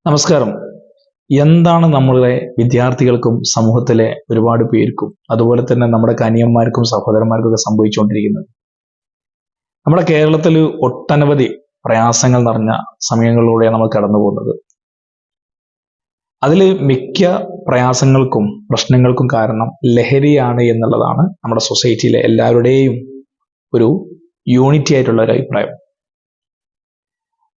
നമസ്കാരം. എന്താണ് നമ്മളുടെ വിദ്യാർത്ഥികൾക്കും സമൂഹത്തിലെ ഒരുപാട് പേർക്കും അതുപോലെ തന്നെ നമ്മുടെ കനിയന്മാർക്കും സഹോദരന്മാർക്കും ഒക്കെ സംഭവിച്ചുകൊണ്ടിരിക്കുന്നത്? നമ്മുടെ കേരളത്തിൽ ഒട്ടനവധി പ്രയാസങ്ങൾ നിറഞ്ഞ സമയങ്ങളിലൂടെയാണ് നമ്മൾ കടന്നു പോകുന്നത്. അതിൽ മിക്ക പ്രയാസങ്ങൾക്കും പ്രശ്നങ്ങൾക്കും കാരണം ലഹരിയാണ് എന്നുള്ളതാണ് നമ്മുടെ സൊസൈറ്റിയിലെ എല്ലാവരുടെയും ഒരു യൂണിറ്റി ആയിട്ടുള്ള ഒരു അഭിപ്രായം.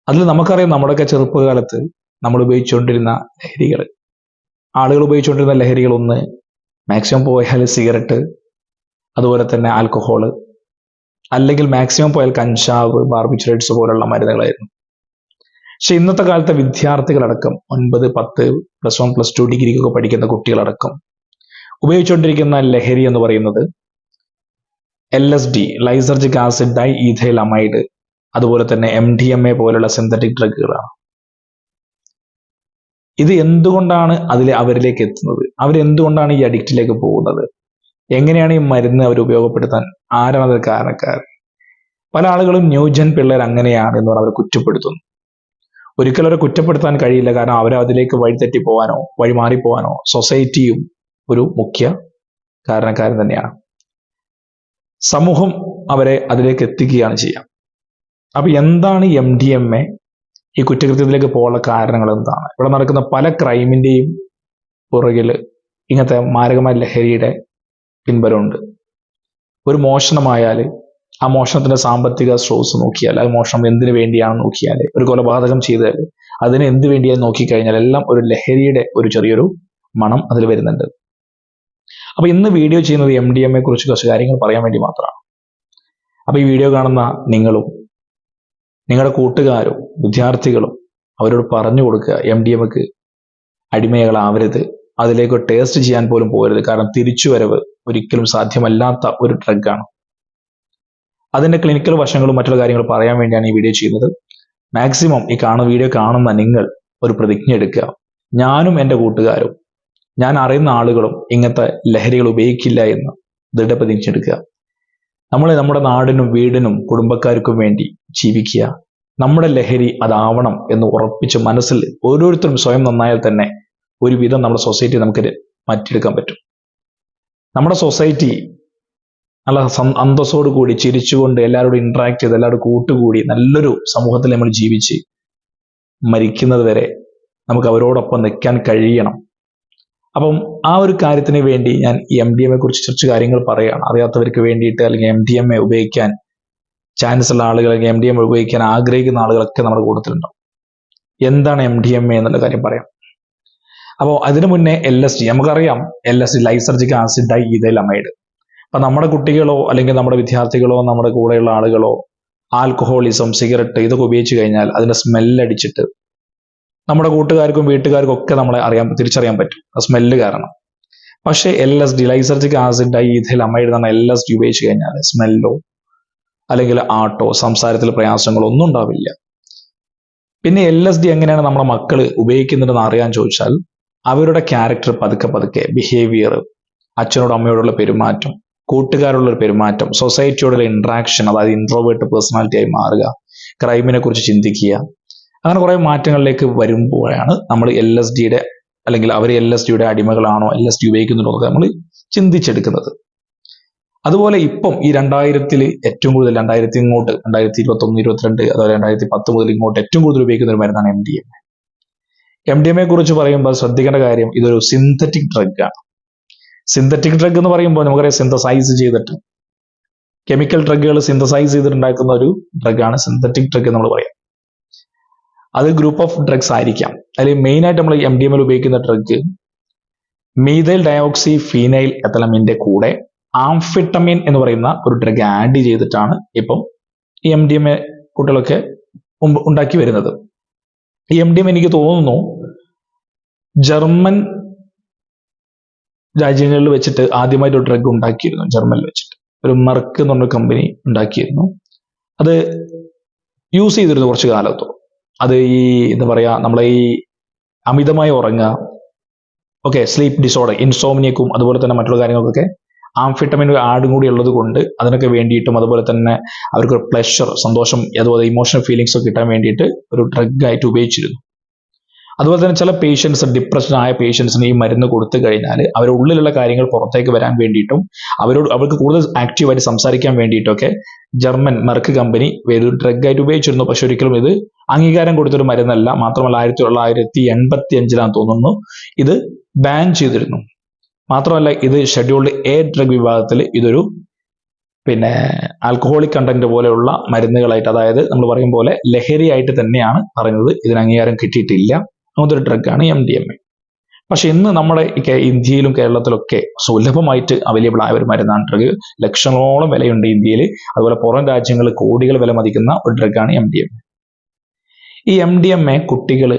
അതിൽ നമുക്കറിയാം, നമ്മുടെയൊക്കെ ചെറുപ്പകാലത്ത് നമ്മൾ ഉപയോഗിച്ചുകൊണ്ടിരുന്ന ലഹരികൾ, ആളുകൾ ഉപയോഗിച്ചുകൊണ്ടിരുന്ന ലഹരികൾ, ഒന്ന് മാക്സിമം പോയാൽ സിഗരറ്റ്, അതുപോലെ തന്നെ ആൽക്കഹോള്, അല്ലെങ്കിൽ മാക്സിമം പോയാൽ കഞ്ചാവ്, ബാർബിറ്റുറേറ്റ്സ് പോലുള്ള മരുന്നുകളായിരുന്നു. പക്ഷെ ഇന്നത്തെ കാലത്തെ വിദ്യാർത്ഥികളടക്കം 9, 10, +1, +2 ഡിഗ്രിക്കൊക്കെ പഠിക്കുന്ന കുട്ടികളടക്കം ഉപയോഗിച്ചുകൊണ്ടിരിക്കുന്ന ലഹരി എന്ന് പറയുന്നത് LSD, lysergic acid diethylamide, അതുപോലെ തന്നെ MDMA പോലുള്ള സിന്തറ്റിക് ഡ്രഗുകളാണ്. ഇത് എന്തുകൊണ്ടാണ് അവരിലേക്ക് എത്തുന്നത്? അവരെന്തുകൊണ്ടാണ് ഈ അഡിക്റ്റിലേക്ക് പോകുന്നത്? എങ്ങനെയാണ് ഈ മരുന്ന് അവർ ഉപയോഗപ്പെടുത്താൻ? ആരാണ് അത് കാരണക്കാർ? പല ആളുകളും ന്യൂജൻ പിള്ളേർ അങ്ങനെയാണ് എന്ന് പറഞ്ഞ് അവർ കുറ്റപ്പെടുത്തുന്നു. ഒരിക്കലും അവരെ കുറ്റപ്പെടുത്താൻ കഴിയില്ല. കാരണം അവരതിലേക്ക് വഴിതെറ്റി പോകാനോ വഴി മാറിപ്പോകാനോ സൊസൈറ്റിയും ഒരു മുഖ്യ കാരണക്കാരൻ തന്നെയാണ്. സമൂഹം അവരെ അതിലേക്ക് എത്തിക്കുകയാണ് ചെയ്യുക. അപ്പൊ എന്താണ് MDMA? ഈ കുറ്റകൃത്യത്തിലേക്ക് പോകാനുള്ള കാരണങ്ങൾ എന്താണ്? ഇവിടെ നടക്കുന്ന പല ക്രൈമിന്റെയും പുറകിൽ ഇങ്ങനത്തെ മാരകമായ ലഹരിയുടെ പിൻബലമുണ്ട്. ഒരു മോഷണമായാൽ ആ മോഷണത്തിന്റെ സാമ്പത്തിക സ്രോതസ് നോക്കിയാൽ, ആ മോഷണം എന്തിനു വേണ്ടിയാണെന്ന് നോക്കിയാൽ, ഒരു കൊലപാതകം ചെയ്താൽ അതിന് എന്ത് വേണ്ടിയാന്ന് നോക്കിക്കഴിഞ്ഞാൽ എല്ലാം ഒരു ലഹരിയുടെ ഒരു ചെറിയൊരു മണം അതിൽ വരുന്നുണ്ട്. അപ്പൊ ഇന്ന് വീഡിയോ ചെയ്യുന്നത് MDMA കുറിച്ച് കുറച്ച് കാര്യങ്ങൾ പറയാൻ വേണ്ടി മാത്രമാണ്. അപ്പൊ ഈ വീഡിയോ കാണുന്ന നിങ്ങളും നിങ്ങളുടെ കൂട്ടുകാരും വിദ്യാർത്ഥികളും അവരോട് പറഞ്ഞു കൊടുക്കുക, MDMAക്ക് അടിമകളാവരുത്, അതിലേക്ക് ടേസ്റ്റ് ചെയ്യാൻ പോലും പോകരുത്. കാരണം തിരിച്ചുവരവ് ഒരിക്കലും സാധ്യമല്ലാത്ത ഒരു ഡ്രഗാണ്. അതിന്റെ ക്ലിനിക്കൽ വശങ്ങളും മറ്റുള്ള കാര്യങ്ങൾ പറയാൻ വേണ്ടിയാണ് ഈ വീഡിയോ ചെയ്യുന്നത്. മാക്സിമം ഈ വീഡിയോ കാണുന്ന നിങ്ങൾ ഒരു പ്രതിജ്ഞ എടുക്കുക. ഞാനും എൻ്റെ കൂട്ടുകാരും ഞാൻ അറിയുന്ന ആളുകളും ഇങ്ങനത്തെ ലഹരികൾ ഉപയോഗിക്കില്ല എന്ന് ദൃഢപ്രതിജ്ഞ എടുക്കുക. നമ്മൾ നമ്മുടെ നാടിനും വീടിനും കുടുംബക്കാർക്കും വേണ്ടി ജീവിക്കുക. നമ്മുടെ ലഹരി അതാവണം എന്ന് ഉറപ്പിച്ച് മനസ്സിൽ ഓരോരുത്തരും സ്വയം നന്നായാൽ തന്നെ ഒരുവിധം നമ്മുടെ സൊസൈറ്റി നമുക്ക് മാറ്റിയെടുക്കാൻ പറ്റും. നമ്മുടെ സൊസൈറ്റി നല്ല അന്തസ്സോട് കൂടി ചിരിച്ചുകൊണ്ട് എല്ലാവരോടും ഇന്ററാക്ട് ചെയ്ത് എല്ലാവരും കൂട്ടുകൂടി നല്ലൊരു സമൂഹത്തിൽ നമ്മൾ ജീവിച്ച് മരിക്കുന്നത് വരെ നമുക്ക് അവരോടൊപ്പം നിൽക്കാൻ കഴിയണം. അപ്പം ആ ഒരു കാര്യത്തിന് വേണ്ടി ഞാൻ ഈ MDMA കുറിച്ച് കുറച്ച് കാര്യങ്ങൾ പറയുകയാണ്. അറിയാത്തവർക്ക് വേണ്ടിയിട്ട്, അല്ലെങ്കിൽ MDMA ഉപയോഗിക്കാൻ ചാൻസ് ഉള്ള ആളുകൾ, അല്ലെങ്കിൽ MDMA ഉപയോഗിക്കാൻ ആഗ്രഹിക്കുന്ന ആളുകളൊക്കെ നമ്മുടെ കൂട്ടത്തിലുണ്ടാവും. എന്താണ് MDMA എന്നുള്ള കാര്യം പറയാം. അപ്പോൾ അതിനു മുന്നേ LSD, നമുക്കറിയാം LSD lysergic acid diethylamide. അപ്പൊ നമ്മുടെ കുട്ടികളോ അല്ലെങ്കിൽ നമ്മുടെ വിദ്യാർത്ഥികളോ നമ്മുടെ കൂടെയുള്ള ആളുകളോ ആൽക്കഹോളിസം, സിഗരറ്റ് ഇതൊക്കെ ഉപയോഗിച്ച് കഴിഞ്ഞാൽ അതിന്റെ സ്മെല്ലടിച്ചിട്ട് നമ്മുടെ കൂട്ടുകാർക്കും വീട്ടുകാർക്കും ഒക്കെ നമ്മളെ തിരിച്ചറിയാൻ പറ്റും, സ്മെല്ല് കാരണം. പക്ഷേ LSD lysergic acid diethylamide എന്ന LSD ഉപയോഗിച്ച് കഴിഞ്ഞാൽ സ്മെല്ലോ അല്ലെങ്കിൽ ആട്ടോ സംസാരത്തിൽ പ്രയാസങ്ങളോ ഒന്നും ഉണ്ടാവില്ല. പിന്നെ LSD എങ്ങനെയാണ് നമ്മുടെ മക്കൾ ഉപയോഗിക്കുന്നുണ്ടെന്ന് അറിയാൻ ചോദിച്ചാൽ, അവരുടെ ക്യാരക്ടർ പതുക്കെ ബിഹേവിയർ, അച്ഛനോടും അമ്മയോടുള്ള പെരുമാറ്റം, കൂട്ടുകാരുള്ള പെരുമാറ്റം, സൊസൈറ്റിയോടുള്ള ഇന്ററാക്ഷൻ, അതായത് ഇൻട്രോവേർട്ട് പേഴ്സണാലിറ്റി ആയി മാറുക, ക്രൈമിനെ കുറിച്ച് ചിന്തിക്കുക, അങ്ങനെ കുറെ മാറ്റങ്ങളിലേക്ക് വരുമ്പോഴാണ് നമ്മൾ LSDയുടെ അല്ലെങ്കിൽ അവർ LSDയുടെ അടിമകളാണോ, LSD ഉപയോഗിക്കുന്നുണ്ടോ എന്നൊക്കെ നമ്മൾ ചിന്തിച്ചെടുക്കുന്നത്. അതുപോലെ ഇപ്പം ഈ 2000-ൽ ഏറ്റവും കൂടുതൽ 2000 ഇങ്ങോട്ട് 2021, 22, അതുപോലെ 2010 മുതൽ ഇങ്ങോട്ട് ഏറ്റവും കൂടുതൽ ഉപയോഗിക്കുന്ന ഒരു മരുന്നാണ് MDMA. MDMA കുറിച്ച് പറയുമ്പോൾ ശ്രദ്ധിക്കേണ്ട കാര്യം, ഇതൊരു സിന്തറ്റിക് ഡ്രഗാണ്. സിന്തറ്റിക് ഡ്രഗ് എന്ന് പറയുമ്പോൾ നമുക്കറിയാം, സിന്തസൈസ് ചെയ്തിട്ട് കെമിക്കൽ ഡ്രഗുകൾ സിന്തസൈസ് ചെയ്തിട്ടുണ്ടാക്കുന്ന ഒരു ഡ്രഗാണ് സിന്തറ്റിക് ഡ്രഗ് നമ്മൾ പറയാം. അത് ഗ്രൂപ്പ് ഓഫ് ഡ്രഗ്സ് ആയിരിക്കാം. അതിൽ മെയിൻ ആയിട്ട് നമ്മൾ MDMA ഉപയോഗിക്കുന്ന ഡ്രഗ് മീഥൈൽ ഡയോക്സി ഫീനൈൽ എത്തലമിന്റെ കൂടെ ആംഫിറ്റമിൻ എന്ന് പറയുന്ന ഒരു ഡ്രഗ് ആഡ് ചെയ്തിട്ടാണ് ഇപ്പം ഈ MDMA കുട്ടികളൊക്കെ ഉണ്ടാക്കി വരുന്നത്. ഈ MDMA എനിക്ക് തോന്നുന്നു ജർമ്മൻ രാജ്യങ്ങളിൽ വെച്ചിട്ട് ആദ്യമായിട്ട് ഒരു ഡ്രഗ് ഉണ്ടാക്കിയിരുന്നു. ജർമ്മനിൽ വെച്ചിട്ട് ഒരു മെർക്ക് എന്ന് പറഞ്ഞ കമ്പനി ഉണ്ടാക്കിയിരുന്നു. അത് യൂസ് ചെയ്തിരുന്നു കുറച്ചു കാലത്തോളം. അത് ഈ എന്താ പറയാ, നമ്മളെ ഈ അമിതമായി ഉറങ്ങുക, സ്ലീപ്പ് ഡിസോർഡർ, ഇൻസോംനിയക്കും അതുപോലെ തന്നെ മറ്റുള്ള കാര്യങ്ങൾക്കൊക്കെ ആംഫിറ്റമിൻ ആഡും കൂടി ഉള്ളത് കൊണ്ട് അതിനൊക്കെ വേണ്ടിയിട്ടും, അതുപോലെ തന്നെ അവർക്കൊരു പ്ലഷർ, സന്തോഷം, അതുപോലെ ഇമോഷണൽ ഫീലിങ്സ് ഒക്കെ കിട്ടാൻ വേണ്ടിയിട്ട് ഒരു ഡ്രഗ് ആയിട്ട് ഉപയോഗിച്ചിരുന്നു. അതുപോലെ തന്നെ ചില പേഷ്യൻസ്, ഡിപ്രഷൻ ആയ പേഷ്യൻസിന് ഈ മരുന്ന് കൊടുത്തു കഴിഞ്ഞാൽ അവരുടെ ഉള്ളിലുള്ള കാര്യങ്ങൾ പുറത്തേക്ക് വരാൻ വേണ്ടിയിട്ടും അവർക്ക് കൂടുതൽ ആക്റ്റീവായിട്ട് സംസാരിക്കാൻ വേണ്ടിയിട്ടൊക്കെ ജർമ്മൻ മെർക്ക് കമ്പനി ഒരു ഡ്രഗായിട്ട് ഉപയോഗിച്ചിരുന്നു. പക്ഷെ ഒരിക്കലും ഇത് അംഗീകാരം കൊടുത്തൊരു മരുന്നല്ല. മാത്രമല്ല 1985 തോന്നുന്നു ഇത് ബാൻ ചെയ്തിരുന്നു. മാത്രമല്ല ഇത് ഷെഡ്യൂൾഡ് എ ഡ്രഗ് വിഭാഗത്തിൽ ഇതൊരു ആൽക്കഹോളിക് കണ്ടന്റ് പോലെയുള്ള മരുന്നുകളായിട്ട്, അതായത് നമ്മൾ പറയും പോലെ ലഹരിയായിട്ട് തന്നെയാണ് പറയുന്നത്. ഇതിന് അംഗീകാരം കിട്ടിയിട്ടില്ല. അങ്ങനത്തെ ഒരു ഡ്രഗാണ് MDMA. പക്ഷെ ഇന്ന് നമ്മുടെ ഇന്ത്യയിലും കേരളത്തിലൊക്കെ സുലഭമായിട്ട് അവൈലബിൾ ആയ ഒരു മരുന്നാണ് ഡ്രഗ്. ലക്ഷങ്ങളോളം വിലയുണ്ട് ഇന്ത്യയിൽ. അതുപോലെ പുറം രാജ്യങ്ങളിൽ കോടികൾ വില മതിക്കുന്ന ഒരു ഡ്രഗാണ് MDMA. ഈ MDMA കുട്ടികൾ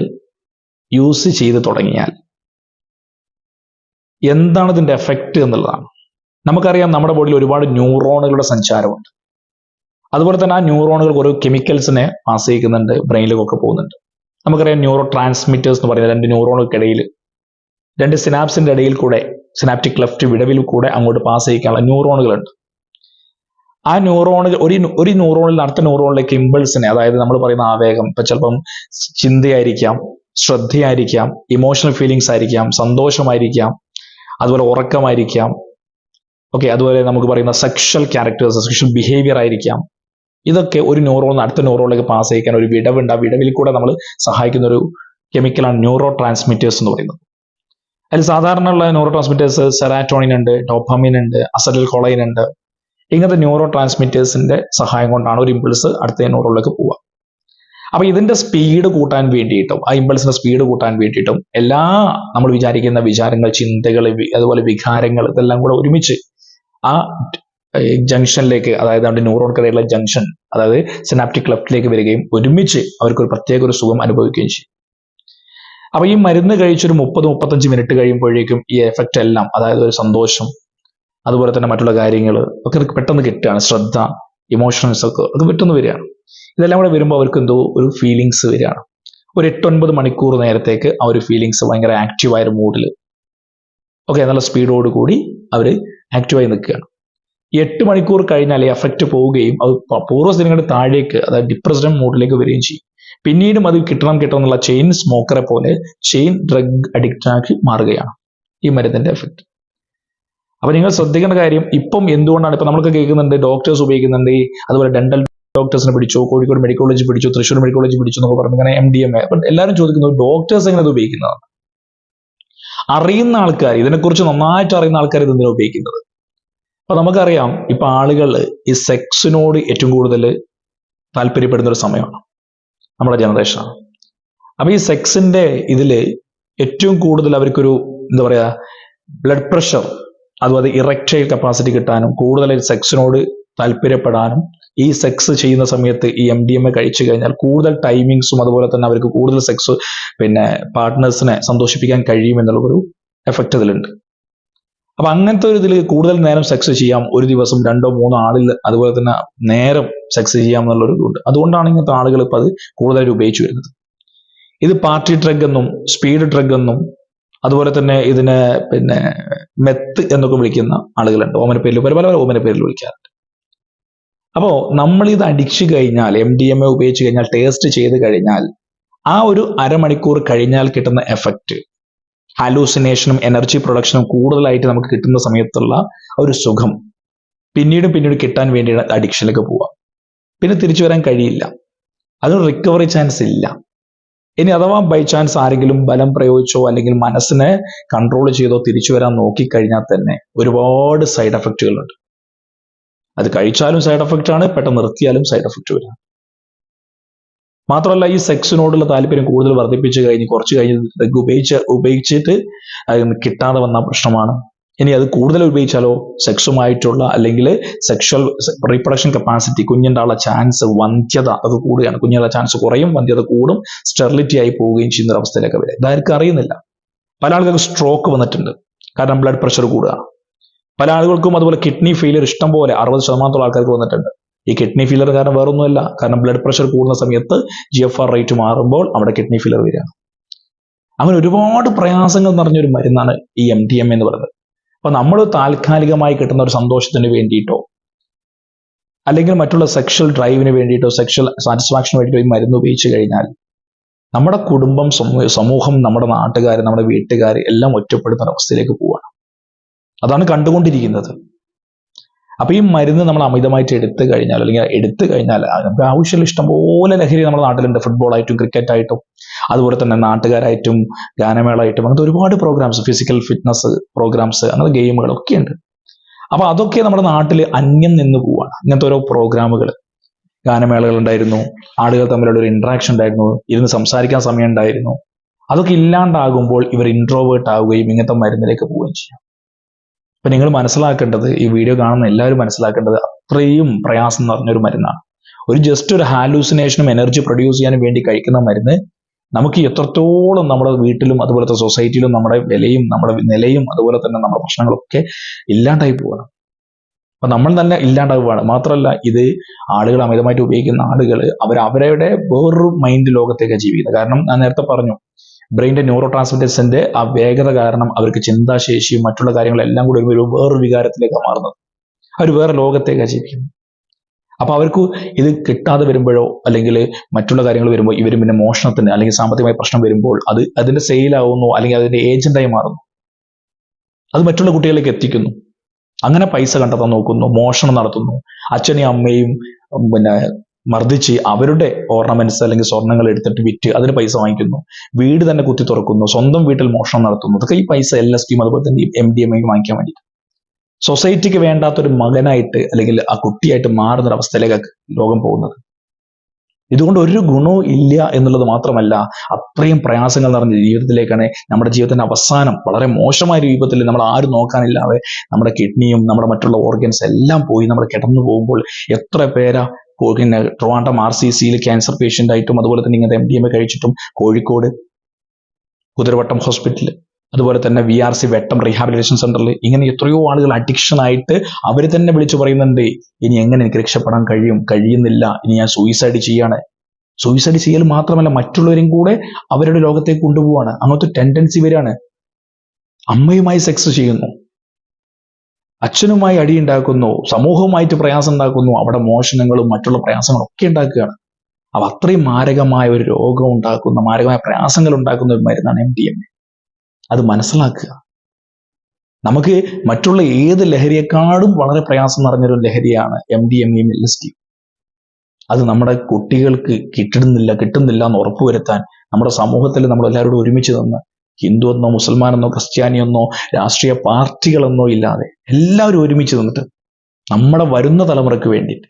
യൂസ് ചെയ്ത് തുടങ്ങിയാൽ എന്താണ് ഇതിന്റെ എഫക്റ്റ് എന്നുള്ളതാണ്. നമുക്കറിയാം നമ്മുടെ ബോഡിയിൽ ഒരുപാട് ന്യൂറോണുകളുടെ സഞ്ചാരമുണ്ട്. അതുപോലെ തന്നെ ആ ന്യൂറോണുകൾ ഓരോ കെമിക്കൽസിനെ പാസ് ചെയ്യിക്കുന്നുണ്ട്, ബ്രെയിനിലേക്കൊക്കെ പോകുന്നുണ്ട്. നമുക്കറിയാം ന്യൂറോ ട്രാൻസ്മിറ്റേഴ്സ് എന്ന് പറയുന്നത് രണ്ട് ന്യൂറോണുകൾക്കിടയിൽ, രണ്ട് സിനാപ്സിന്റെ ഇടയിൽ കൂടെ, സിനാപ്റ്റിക് ക്ലെഫ്റ്റ് വിടവിൽ കൂടെ അങ്ങോട്ട് പാസ് ചെയ്യിക്കാനുള്ള ന്യൂറോണുകളുണ്ട്. ആ ന്യൂറോണുകൾ ഒരു ന്യൂറോണിൽ അടുത്ത ന്യൂറോണിലേക്ക് ഇമ്പൾസിനെ, അതായത് നമ്മൾ പറയുന്ന ആവേഗം, ഇപ്പൊ ചിലപ്പം ചിന്തയായിരിക്കാം, ശ്രദ്ധയായിരിക്കാം, ഇമോഷണൽ ഫീലിങ്സ് ആയിരിക്കാം, സന്തോഷമായിരിക്കാം, അതുപോലെ ഉറക്കമായിരിക്കാം, അതുപോലെ നമുക്ക് പറയുന്ന സെക്ഷൽ ക്യാരക്ടേഴ്സ്, സെക്ഷൽ ബിഹേവിയർ ആയിരിക്കാം. ഇതൊക്കെ ഒരു ന്യൂറോൺ അടുത്ത ന്യൂറോണിലേക്ക് പാസ് ചെയ്യിക്കാൻ ഒരു വിടവുണ്ട്. ആ വിടവിൽ കൂടെ നമ്മൾ സഹായിക്കുന്ന ഒരു കെമിക്കലാണ് ന്യൂറോ ട്രാൻസ്മിറ്റേഴ്സ് എന്ന് പറയുന്നത്. അതിൽ സാധാരണയുള്ള ന്യൂറോ ട്രാൻസ്മിറ്റേഴ്സ് സെറാറ്റോണിൻ ഉണ്ട്, ഡോപ്പാമിൻ ഉണ്ട്, അസറ്റൈൽ കോളൈൻ ഉണ്ട്. ഇങ്ങനത്തെ ന്യൂറോ ട്രാൻസ്മിറ്റേഴ്സിന്റെ സഹായം കൊണ്ടാണ് ഒരു ഇമ്പൾസ് അടുത്ത ന്യൂറോണിലേക്ക് പോവുക. അപ്പൊ ഇതിന്റെ സ്പീഡ് കൂട്ടാൻ വേണ്ടിയിട്ടും, ആ ഇമ്പൾസിന്റെ സ്പീഡ് കൂട്ടാൻ വേണ്ടിയിട്ടും എല്ലാ നമ്മൾ വിചാരിക്കുന്ന വിചാരങ്ങൾ, ചിന്തകൾ, അതുപോലെ വികാരങ്ങൾ, ഇതെല്ലാം കൂടെ ഒരുമിച്ച് ആ ജംഗ്ഷനിലേക്ക്, അതായത് നമ്മുടെ ന്യൂറോൺക്കിടയിലുള്ള ജംഗ്ഷൻ, അതായത് സിനാപ്റ്റിക് ക്ലെഫ്റ്റിലേക്ക് വരികയും ഒരുമിച്ച് അവർക്ക് ഒരു പ്രത്യേക ഒരു സുഖം അനുഭവിക്കുകയും ചെയ്യും. അപ്പൊ ഈ മരുന്ന് കഴിച്ചൊരു 30-35 മിനിറ്റ് കഴിയുമ്പോഴേക്കും ഈ എഫക്റ്റ് എല്ലാം, അതായത് ഒരു സന്തോഷം, അതുപോലെ തന്നെ മറ്റുള്ള കാര്യങ്ങൾ ഒക്കെ പെട്ടെന്ന് കിട്ടുകയാണ്. ശ്രദ്ധ, ഇമോഷൻസ് ഒക്കെ പെട്ടെന്ന് വരികയാണ്. ഇതെല്ലാം കൂടെ വരുമ്പോൾ അവർക്ക് എന്തോ ഒരു ഫീലിങ്സ് വരികയാണ്. ഒരു 8-9 മണിക്കൂർ നേരത്തേക്ക് ആ ഒരു ഫീലിങ്സ് ഭയങ്കര ആക്റ്റീവായ ഒരു മൂഡിൽ നല്ല സ്പീഡോട് കൂടി അവർ ആക്റ്റീവായി നിൽക്കുകയാണ്. 8 മണിക്കൂർ കഴിഞ്ഞാൽ ഈ എഫക്റ്റ് പോവുകയും അത് പൂർവ്വസ്ഥിതികളുടെ താഴേക്ക്, അതായത് ഡിപ്രസ്ഡ് മൂഡിലേക്ക് വരികയും ചെയ്യും. പിന്നീടും അത് കിട്ടണം എന്നുള്ള ചെയിൻ സ്മോക്കറെ പോലെ ചെയിൻ ഡ്രഗ് അഡിക്റ്റ് ആക്കി മാറുകയാണ് ഈ മരുന്നിന്റെ എഫക്റ്റ്. അപ്പൊ നിങ്ങൾ ശ്രദ്ധിക്കേണ്ട കാര്യം, ഇപ്പം എന്തുകൊണ്ടാണ് ഇപ്പൊ നമ്മളൊക്കെ കേൾക്കുന്നുണ്ട് ഡോക്ടേഴ്സ് ഉപയോഗിക്കുന്നുണ്ട്, അതുപോലെ ഡെന്റൽ ഡോക്ടേഴ്സിനെ പിടിച്ചു, കോഴിക്കോട് മെഡിക്കൽ കോളേജ് പിടിച്ചു, തൃശ്ശൂർ മെഡിക്കൽ കോളേജ് പിടിച്ചു എന്നൊക്കെ പറഞ്ഞു ഇങ്ങനെ MDMA. ബട്ട് എല്ലാവരും ചോദിക്കുന്നത് ഡോക്ടേഴ്സ് എങ്ങനെ ഇത് ഉപയോഗിക്കുന്നതാണ്. അറിയുന്ന ആൾക്കാർ, ഇതിനെക്കുറിച്ച് നന്നായിട്ട് അറിയുന്ന ആൾക്കാർ ഇത് എന്തിനാണ് ഉപയോഗിക്കുന്നത്? അപ്പൊ നമുക്കറിയാം ഇപ്പൊ ആളുകൾ ഈ സെക്സിനോട് ഏറ്റവും കൂടുതൽ താല്പര്യപ്പെടുന്ന ഒരു സമയമാണ് നമ്മുടെ ജനറേഷനാണ്. അപ്പൊ ഈ സെക്സിന്റെ ഇതിൽ ഏറ്റവും കൂടുതൽ അവർക്കൊരു ബ്ലഡ് പ്രഷർ, അതുപോലെ ഇറക്റ്റൈൽ കപ്പാസിറ്റി കിട്ടാനും, കൂടുതൽ സെക്സിനോട് താല്പര്യപ്പെടാനും, ഈ സെക്സ് ചെയ്യുന്ന സമയത്ത് ഈ MDMA കഴിച്ചു കഴിഞ്ഞാൽ കൂടുതൽ ടൈമിങ്സും, അതുപോലെ തന്നെ അവർക്ക് കൂടുതൽ സെക്സ് പാർട്ട്നേഴ്സിനെ സന്തോഷിപ്പിക്കാൻ കഴിയും എന്നുള്ള ഒരു എഫക്റ്റ് ഇതിലുണ്ട്. അപ്പൊ അങ്ങനത്തെ ഒരു ഇതിൽ കൂടുതൽ നേരം സെക്സ് ചെയ്യാം, ഒരു ദിവസം 2-3 ആളിൽ അതുപോലെ തന്നെ നേരം സെക്സ് ചെയ്യാം എന്നുള്ളൊരു ഇതുണ്ട്. അതുകൊണ്ടാണ് ഇങ്ങനത്തെ ആളുകൾ ഇപ്പൊ അത് കൂടുതലായിട്ട് ഉപയോഗിച്ചു വരുന്നത്. ഇത് പാർട്ടി ഡ്രഗ് എന്നും സ്പീഡ് ഡ്രഗ് എന്നും അതുപോലെ തന്നെ ഇതിനെ മെത്ത് എന്നൊക്കെ വിളിക്കുന്ന ആളുകളുണ്ട്. ഓമന പേരിൽ, പല ഓമന പേരിൽ വിളിക്കാറുണ്ട്. അപ്പോൾ നമ്മൾ ഇത് അടിച്ചു കഴിഞ്ഞാൽ, MDMA ഉപയോഗിച്ച് കഴിഞ്ഞാൽ, ടേസ്റ്റ് ചെയ്ത് കഴിഞ്ഞാൽ, ആ ഒരു അരമണിക്കൂർ കഴിഞ്ഞാൽ കിട്ടുന്ന എഫക്റ്റ്, ഹാലൂസിനേഷനും എനർജി പ്രൊഡക്ഷനും കൂടുതലായിട്ട് നമുക്ക് കിട്ടുന്ന സമയത്തുള്ള ഒരു സുഖം പിന്നീട് കിട്ടാൻ വേണ്ടിയാണ് അഡിക്ഷനിലേക്ക് പോവുക. പിന്നെ തിരിച്ചു വരാൻ കഴിയില്ല, അതിന് റിക്കവറി ചാൻസ് ഇല്ല. ഇനി അഥവാ ബൈ ചാൻസ് ആരെങ്കിലും ബലം പ്രയോഗിച്ചോ അല്ലെങ്കിൽ മനസ്സിനെ കൺട്രോൾ ചെയ്തോ തിരിച്ചു വരാൻ നോക്കിക്കഴിഞ്ഞാൽ തന്നെ ഒരുപാട് സൈഡ് എഫക്റ്റുകളുണ്ട്. അത് കഴിച്ചാലും സൈഡ് എഫക്റ്റ് ആണ്, പെട്ടെന്ന് നിർത്തിയാലും സൈഡ് എഫക്റ്റ് വരാം. മാത്രമല്ല ഈ സെക്സിനോടുള്ള താല്പര്യം കൂടുതൽ വർദ്ധിപ്പിച്ചു കഴിഞ്ഞ് കുറച്ച് കഴിഞ്ഞ് ഉപയോഗിച്ചിട്ട് കിട്ടാതെ വന്ന പ്രശ്നമാണ്. ഇനി അത് കൂടുതൽ ഉപയോഗിച്ചാലോ സെക്സുമായിട്ടുള്ള അല്ലെങ്കിൽ സെക്ഷൽ റീപ്രൊഡക്ഷൻ കപ്പാസിറ്റി, കുഞ്ഞുണ്ടാനുള്ള ചാൻസ്, വന്ധ്യത അത് കൂടുകയാണ്. കുഞ്ഞുള്ള ചാൻസ് കുറയും, വന്ധ്യത കൂടും, സ്റ്റെറിലിറ്റി ആയി പോവുകയും ചെയ്യുന്ന ഒരു അവസ്ഥയിലേക്ക് വരും. ഇതാർക്കും അറിയുന്നില്ല. പല ആളുകൾക്ക് സ്ട്രോക്ക് വന്നിട്ടുണ്ട്, കാരണം ബ്ലഡ് പ്രഷർ കൂടുക. പല ആളുകൾക്കും അതുപോലെ കിഡ്നി ഫെയിലിയർ ഇഷ്ടം പോലെ 60% ആൾക്കാർക്ക് വന്നിട്ടുണ്ട്. ഈ കിഡ്നി ഫെയിലിയർ കാരണം വേറൊന്നുമല്ല, കാരണം ബ്ലഡ് പ്രഷർ കൂടുന്ന സമയത്ത് GFR റേറ്റ് മാറുമ്പോൾ അവിടെ കിഡ്നി ഫെയിലിയർ വരികയാണ്. അങ്ങനെ ഒരുപാട് പ്രയാസങ്ങൾ നിറഞ്ഞൊരു മരുന്നാണ് ഈ MDMA എന്ന് പറയുന്നത്. അപ്പൊ നമ്മൾ താൽക്കാലികമായി കിട്ടുന്ന ഒരു സന്തോഷത്തിന് വേണ്ടിയിട്ടോ അല്ലെങ്കിൽ മറ്റുള്ള സെക്ഷൽ ഡ്രൈവിന് വേണ്ടിയിട്ടോ സെക്ഷൽ സാറ്റിസ്ഫാക്ഷന് വേണ്ടിയിട്ടോ ഈ മരുന്ന് ഉപയോഗിച്ച് കഴിഞ്ഞാൽ നമ്മുടെ കുടുംബം, സമൂഹം, നമ്മുടെ നാട്ടുകാർ, നമ്മുടെ വീട്ടുകാർ എല്ലാം ഒറ്റപ്പെടുന്ന അവസ്ഥയിലേക്ക് പോവുകയാണ്. അതാണ് കണ്ടുകൊണ്ടിരിക്കുന്നത്. അപ്പൊ ഈ മരുന്ന് നമ്മൾ അമിതമായിട്ട് എടുത്തു കഴിഞ്ഞാൽ, അല്ലെങ്കിൽ എടുത്തു കഴിഞ്ഞാൽ നമുക്ക് ആവശ്യമുള്ള ഇഷ്ടംപോലെ ലഹരി നമ്മുടെ നാട്ടിലുണ്ട്. ഫുട്ബോളായിട്ടും ക്രിക്കറ്റായിട്ടും അതുപോലെ തന്നെ നാട്ടുകാരായിട്ടും ഗാനമേളായിട്ടും അങ്ങനത്തെ ഒരുപാട് പ്രോഗ്രാംസ്, ഫിസിക്കൽ ഫിറ്റ്നസ് പ്രോഗ്രാംസ്, അങ്ങനെ ഗെയിമുകളൊക്കെ ഉണ്ട്. അപ്പൊ അതൊക്കെ നമ്മുടെ നാട്ടിൽ അന്യം നിന്ന് പോവാണ്. ഇങ്ങനത്തെ ഓരോ പ്രോഗ്രാമുകൾ, ഗാനമേളകൾ ഉണ്ടായിരുന്നു, ആളുകൾ തമ്മിലുള്ള ഒരു ഇന്ററാക്ഷൻ ഉണ്ടായിരുന്നു, ഇരുന്ന് സംസാരിക്കാൻ സമയം ഉണ്ടായിരുന്നു. അതൊക്കെ ഇല്ലാണ്ടാകുമ്പോൾ ഇവർ ഇൻട്രോവേർട്ട് ആവുകയും ഇങ്ങനത്തെ മരുന്നിലേക്ക് പോവുകയും ചെയ്യും. അപ്പൊ നിങ്ങൾ മനസ്സിലാക്കേണ്ടത്, ഈ വീഡിയോ കാണുന്ന എല്ലാവരും മനസ്സിലാക്കേണ്ടത്, അത്രയും പ്രയാസം നിറഞ്ഞൊരു മരുന്നാണ്. ജസ്റ്റ് ഒരു ഹാലൂസിനേഷനും എനർജി പ്രൊഡ്യൂസ് ചെയ്യാനും വേണ്ടി കഴിക്കുന്ന മരുന്ന് നമുക്ക് എത്രത്തോളം നമ്മുടെ വീട്ടിലും അതുപോലത്തെ സൊസൈറ്റിയിലും നമ്മുടെ വിലയും നമ്മുടെ നിലയും അതുപോലെ തന്നെ നമ്മുടെ പ്രശ്നങ്ങളൊക്കെ ഇല്ലാണ്ടായി പോവുകയാണ്. അപ്പൊ നമ്മൾ തന്നെ ഇല്ലാണ്ടാവുകയാണ്. മാത്രമല്ല, ഇത് ആളുകൾ അമിതമായിട്ട് ഉപയോഗിക്കുന്ന ആളുകൾ അവരവരുടെ വേറൊരു മൈൻഡ് ലോകത്തേക്കാണ് ജീവിക്കുന്നത്. കാരണം ഞാൻ നേരത്തെ പറഞ്ഞു, ബ്രെയിൻ്റെ ന്യൂറോ ട്രാൻസ്മിറ്റേഴ്സിന്റെ ആ വേഗത കാരണം അവർക്ക് ചിന്താശേഷിയും മറ്റുള്ള കാര്യങ്ങളെല്ലാം കൂടി വേറൊരു വികാരത്തിലേക്കാണ് മാറുന്നത്. അവർ വേറെ ലോകത്തേക്കാണ് ജീവിക്കുന്നത്. അപ്പൊ അവർക്ക് ഇത് കിട്ടാതെ വരുമ്പോഴോ അല്ലെങ്കിൽ മറ്റുള്ള കാര്യങ്ങൾ വരുമ്പോൾ ഇവർ പിന്നെ മോഷണത്തിന് അല്ലെങ്കിൽ സാമ്പത്തികമായ പ്രശ്നം വരുമ്പോൾ അതിന്റെ സെയിലാവുന്നു, അല്ലെങ്കിൽ അതിന്റെ ഏജന്റായി മാറുന്നു. അത് മറ്റുള്ള കുട്ടികളിലേക്ക് എത്തിക്കുന്നു. അങ്ങനെ പൈസ കണ്ടെത്താൻ നോക്കുന്നു, മോഷണം നടത്തുന്നു, അച്ഛനെയും അമ്മയും പിന്നെ മർദ്ദിച്ച് അവരുടെ ഓർണമെന്റ്സ് അല്ലെങ്കിൽ സ്വർണ്ണങ്ങൾ എടുത്തിട്ട് വിറ്റ് അതിന് പൈസ വാങ്ങിക്കുന്നു, വീട് തന്നെ കുത്തി തുറക്കുന്നു, സ്വന്തം വീട്ടിൽ മോഷണം നടത്തുന്നു. അതൊക്കെ ഈ പൈസ LSDയും അതുപോലെ തന്നെ MDMA വാങ്ങിക്കാൻ വേണ്ടിയിട്ട് സൊസൈറ്റിക്ക് വേണ്ടാത്തൊരു മകനായിട്ട് അല്ലെങ്കിൽ ആ കുട്ടിയായിട്ട് മാറുന്നൊരവസ്ഥയിലേക്ക് ലോകം പോകുന്നത്. ഇതുകൊണ്ട് ഒരു ഗുണവും ഇല്ല എന്നുള്ളത് മാത്രമല്ല, അത്രയും പ്രയാസങ്ങൾ നിറഞ്ഞ ജീവിതത്തിലേക്കാണ് നമ്മുടെ ജീവിതത്തിന്റെ അവസാനം വളരെ മോശമായ രൂപത്തിൽ നമ്മൾ ആരും നോക്കാനില്ലാതെ നമ്മുടെ കിഡ്നിയും നമ്മുടെ മറ്റുള്ള ഓർഗൻസ് എല്ലാം പോയി നമ്മൾ കിടന്നു പോകുമ്പോൾ എത്ര പേരാ പിന്നെ ട്രിവാൻഡ്രം RCCയിൽ ക്യാൻസർ പേഷ്യൻ്റ് ആയിട്ടും അതുപോലെ തന്നെ ഇങ്ങനത്തെ MDMA കഴിച്ചിട്ടും, കോഴിക്കോട് കുതിരവട്ടം ഹോസ്പിറ്റൽ, അതുപോലെ തന്നെ VRC വെട്ടം റീഹാബിലിറ്റേഷൻ സെന്ററിൽ ഇങ്ങനെ എത്രയോ ആളുകൾ അഡിക്ഷൻ ആയിട്ട് അവർ തന്നെ വിളിച്ചു പറയുന്നുണ്ട്, ഇനി എങ്ങനെ എനിക്ക് രക്ഷപ്പെടാൻ കഴിയുന്നില്ല, ഇനി ഞാൻ സൂയിസൈഡ് ചെയ്യാണ്. സൂയിസൈഡ് ചെയ്യൽ മാത്രമല്ല, മറ്റുള്ളവരും കൂടെ അവരുടെ ലോകത്തേക്ക് കൊണ്ടുപോവാണ്. അങ്ങനത്തെ ടെൻഡൻസി വരികയാണ്. അമ്മയുമായി സെക്സ് ചെയ്യുന്നു, അച്ഛനുമായി അടിയുണ്ടാക്കുന്നു, സമൂഹവുമായിട്ട് പ്രയാസം ഉണ്ടാക്കുന്നു, അവിടെ മോഷണങ്ങളും മറ്റുള്ള പ്രയാസങ്ങളും ഒക്കെ ഉണ്ടാക്കുകയാണ്. അപ്പൊ അത്രയും മാരകമായ ഒരു രോഗം ഉണ്ടാക്കുന്ന, മാരകമായ പ്രയാസങ്ങൾ ഉണ്ടാക്കുന്ന ഒരു മരുന്നാണ് MDMA. അത് മനസ്സിലാക്കുക. നമുക്ക് മറ്റുള്ള ഏത് ലഹരിയെക്കാളും വളരെ പ്രയാസം നിറഞ്ഞൊരു ലഹരിയാണ് MDMAയും LSDയും. അത് നമ്മുടെ കുട്ടികൾക്ക് കിട്ടുന്നില്ല എന്ന് ഉറപ്പുവരുത്താൻ നമ്മുടെ സമൂഹത്തിൽ നമ്മൾ എല്ലാവരോടും ഒരുമിച്ച് നിന്ന്, ഹിന്ദു എന്നോ മുസൽമാനെന്നോ ക്രിസ്ത്യാനിയെന്നോ രാഷ്ട്രീയ പാർട്ടികളെന്നോ ഇല്ലാതെ എല്ലാവരും ഒരുമിച്ച് നിന്നിട്ട് നമ്മുടെ വരുന്ന തലമുറയ്ക്ക് വേണ്ടിയിട്ട്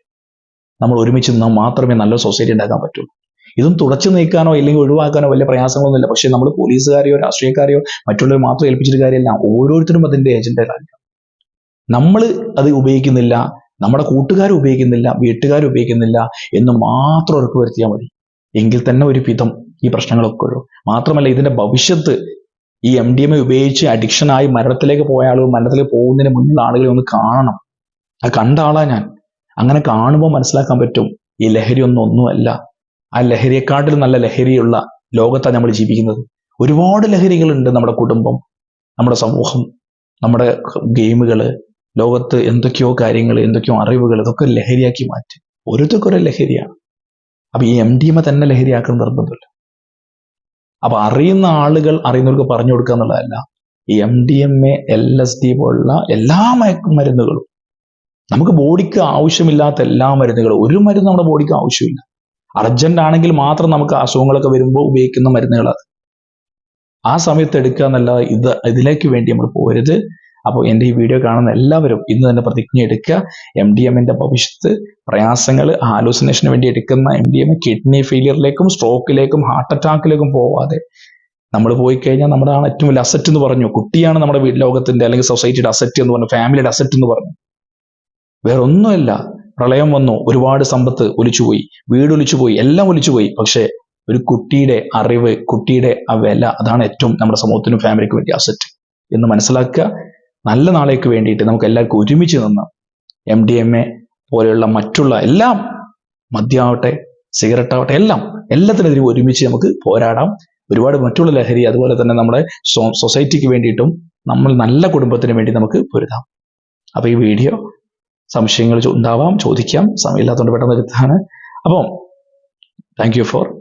നമ്മൾ ഒരുമിച്ച് നിന്നാൽ മാത്രമേ നല്ല സൊസൈറ്റി ഉണ്ടാക്കാൻ പറ്റുള്ളൂ. ഇതും തുടച്ചു നീക്കാനോ ഇല്ലെങ്കിൽ ഒഴിവാക്കാനോ വലിയ പ്രയാസങ്ങളൊന്നുമില്ല. പക്ഷെ നമ്മൾ പോലീസുകാരെയോ രാഷ്ട്രീയക്കാരെയോ മറ്റുള്ളവർ മാത്രം ഏൽപ്പിച്ചിട്ട് കാര്യമില്ല. ഓരോരുത്തരും അതിന്റെ ഏജന്റുകളാണ്. നമ്മൾ അത് ഉപയോഗിക്കുന്നില്ല, നമ്മുടെ കൂട്ടുകാർ ഉപയോഗിക്കുന്നില്ല, വീട്ടുകാർ ഉപയോഗിക്കുന്നില്ല എന്ന് മാത്രം ഉറപ്പുവരുത്തിയാൽ മതി. എങ്കിൽ തന്നെ ഒരു വിധം ഈ പ്രശ്നങ്ങളൊക്കെ ഉള്ളൂ. മാത്രമല്ല, ഇതിന്റെ ഭവിഷ്യത്ത് ഈ MDMA ഉപയോഗിച്ച് അഡിക്ഷനായി മരണത്തിലേക്ക് പോയ ആളുകൾ, മരണത്തിലേക്ക് പോകുന്നതിന് മുന്നുള്ള ആളുകളെ ഒന്ന് കാണണം. അത് കണ്ട ആളാ ഞാൻ. അങ്ങനെ കാണുമ്പോൾ മനസ്സിലാക്കാൻ പറ്റും, ഈ ലഹരി ഒന്നുമല്ല. ആ ലഹരിയെക്കാട്ടിലും നല്ല ലഹരിയുള്ള ലോകത്താണ് നമ്മൾ ജീവിക്കുന്നത്. ഒരുപാട് ലഹരികളുണ്ട്. നമ്മുടെ കുടുംബം, നമ്മുടെ സമൂഹം, നമ്മുടെ ഗെയിമുകൾ, ലോകത്ത് എന്തൊക്കെയോ കാര്യങ്ങൾ, എന്തൊക്കെയോ അറിവുകൾ, ഇതൊക്കെ ലഹരിയാക്കി മാറ്റി. ഓരോരുത്തർക്കും ഒരു ലഹരിയാണ്. അപ്പൊ ഈ MDMA തന്നെ ലഹരിയാക്കുന്ന നിർബന്ധമില്ല. അപ്പൊ അറിയുന്ന ആളുകൾ അറിയുന്നവർക്ക് പറഞ്ഞു കൊടുക്കുക എന്നുള്ളതല്ല. ഈ MDMA LSD പോലുള്ള എല്ലാ മരുന്നുകളും, നമുക്ക് ബോഡിക്ക് ആവശ്യമില്ലാത്ത എല്ലാ മരുന്നുകളും, ഒരു മരുന്ന് നമ്മുടെ ബോഡിക്ക് ആവശ്യമില്ല. അർജന്റ് ആണെങ്കിൽ മാത്രം നമുക്ക് അസുഖങ്ങളൊക്കെ വരുമ്പോൾ ഉപയോഗിക്കുന്ന മരുന്നുകളാണ്. ആ സമയത്ത് എടുക്കുക എന്നല്ലാതെ ഇതിലേക്ക് വേണ്ടി നമ്മൾ പോരുത്. അപ്പോൾ എൻ്റെ ഈ വീഡിയോ കാണുന്ന എല്ലാവരും ഇന്ന് തന്നെ പ്രതിജ്ഞ എടുക്കുക. MDMAന്റെ ഭവിഷ്യത്ത്, പ്രയാസങ്ങൾ, ഹാലൂസിനേഷന് വേണ്ടി എടുക്കുന്ന MDMA കിഡ്നി ഫെയിലിയറിലേക്കും സ്ട്രോക്കിലേക്കും ഹാർട്ട് അറ്റാക്കിലേക്കും പോവാതെ നമ്മൾ പോയി കഴിഞ്ഞാൽ നമ്മുടെ ഏറ്റവും വലിയ അസറ്റ് എന്ന് പറഞ്ഞു. കുട്ടിയാണ് നമ്മുടെ ലോകത്തിന്റെ അല്ലെങ്കിൽ സൊസൈറ്റിയുടെ അസറ്റ് എന്ന് പറഞ്ഞു, ഫാമിലിയുടെ അസറ്റ് എന്ന് പറഞ്ഞു. വേറെ ഒന്നുമല്ല. പ്രളയം വന്നു, ഒരുപാട് സമ്പത്ത് ഒലിച്ചുപോയി, വീട് ഒലിച്ചുപോയി, എല്ലാം ഒലിച്ചുപോയി. പക്ഷെ ഒരു കുട്ടിയുടെ അറിവ്, കുട്ടിയുടെ ആ വില, അതാണ് ഏറ്റവും നമ്മുടെ സമൂഹത്തിനും ഫാമിലിക്കും വേണ്ടി അസറ്റ് എന്ന് മനസ്സിലാക്കുക. നല്ല നാളേക്ക് വേണ്ടിയിട്ട് നമുക്ക് എല്ലാവർക്കും ഒരുമിച്ച് നിന്ന് MDMA പോലെയുള്ള മറ്റുള്ള എല്ലാം, മദ്യമാവട്ടെ സിഗരറ്റ് ആവട്ടെ, എല്ലാത്തിനെതിരെ ഒരുമിച്ച് നമുക്ക് പോരാടാം. ഒരുപാട് മറ്റുള്ള ലഹരി, അതുപോലെ തന്നെ നമ്മുടെ സൊസൈറ്റിക്ക് വേണ്ടിയിട്ടും നമ്മൾ നല്ല കുടുംബത്തിന് വേണ്ടി നമുക്ക് പൊരുതാം. അപ്പൊ ഈ വീഡിയോ സംശയങ്ങൾ ഉണ്ടാവാം, ചോദിക്കാം, സമയമില്ലാത്തതുകൊണ്ട് പെട്ടെന്ന് എടുത്താണ്. അപ്പം താങ്ക് യു ഫോർ